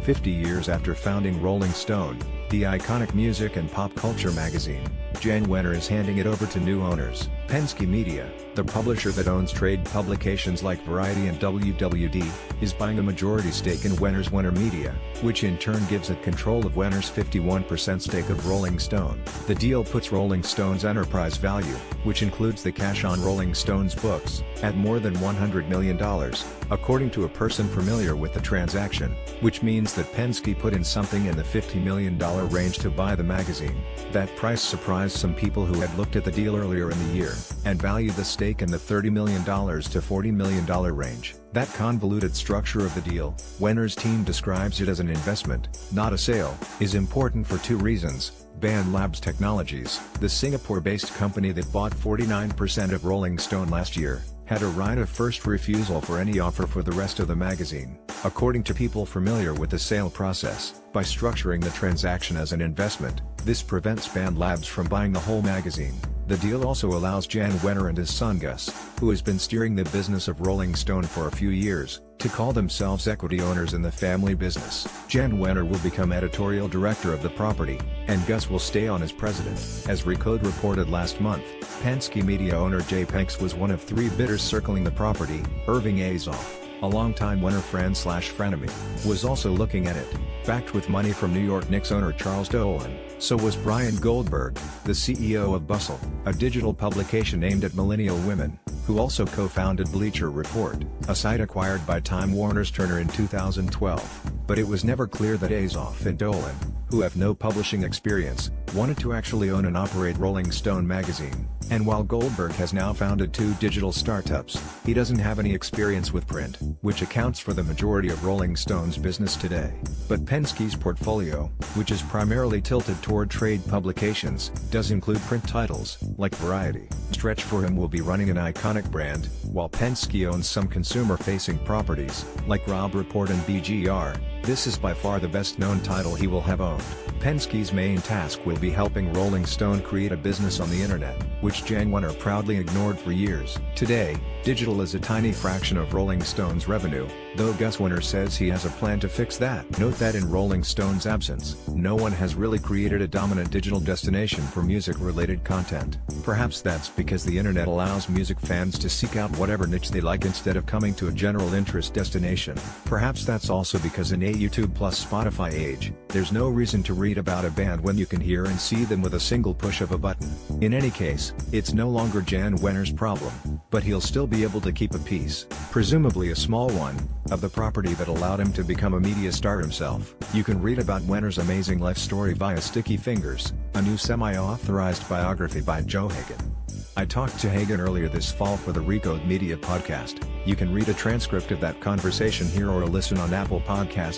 50 years after founding Rolling Stone, the iconic music and pop culture magazine, Jann Wenner is handing it over to new owners. Penske Media, the publisher that owns trade publications like Variety and WWD, is buying a majority stake in Wenner's Wenner Media, which in turn gives it control of Wenner's 51% stake of Rolling Stone. The deal puts Rolling Stone's enterprise value, which includes the cash on Rolling Stone's books, at more than $100 million, according to a person familiar with the transaction, which means that Penske put in something in the $50 million range to buy the magazine. That price surprised some people who had looked at the deal earlier in the year, and valued the stake in the $30 million to $40 million range. That convoluted structure of the deal, Wenner's team describes it as an investment, not a sale, is important for two reasons. Band Labs Technologies, the Singapore-based company that bought 49% of Rolling Stone last year, had a right of first refusal for any offer for the rest of the magazine. According to people familiar with the sale process, by structuring the transaction as an investment, this prevents Band Labs from buying the whole magazine. The deal also allows Jann Wenner and his son Gus, who has been steering the business of Rolling Stone for a few years, to call themselves equity owners in the family business. Jann Wenner will become editorial director of the property, and Gus will stay on as president. As Recode reported last month, Penske Media owner Jay Penske was one of three bidders circling the property. Irving Azoff, a longtime Wenner friend/frenemy, was also looking at it. Backed with money from New York Knicks owner Charles Dolan, so was Brian Goldberg, the CEO of Bustle, a digital publication aimed at millennial women, who also co-founded Bleacher Report, a site acquired by Time Warner's Turner in 2012. But it was never clear that Azoff and Dolan, who have no publishing experience, wanted to actually own and operate Rolling Stone magazine. And while Goldberg has now founded two digital startups, he doesn't have any experience with print, which accounts for the majority of Rolling Stone's business today. But Penske's portfolio, which is primarily tilted toward trade publications, does include print titles, like Variety. Stretch for him will be running an iconic brand, while Penske owns some consumer-facing properties, like Robb Report and BGR. This is by far the best-known title he will have owned. Penske's main task will be helping Rolling Stone create a business on the internet, which Jann Wenner proudly ignored for years. Today, digital is a tiny fraction of Rolling Stone's revenue, though Gus Wenner says he has a plan to fix that. Note that in Rolling Stone's absence, no one has really created a dominant digital destination for music-related content. Perhaps that's because the internet allows music fans to seek out whatever niche they like instead of coming to a general interest destination. Perhaps that's also because in a YouTube plus Spotify age, there's no reason to read about a band when you can hear and see them with a single push of a button. In any case, it's no longer Jann Wenner's problem, but he'll still be able to keep a piece, presumably a small one, of the property that allowed him to become a media star himself. You can read about Wenner's amazing life story via Sticky Fingers, a new semi-authorized biography by Joe Hagan. I talked to Hagan earlier this fall for the Recode Media podcast. You can read a transcript of that conversation here or listen on Apple Podcasts.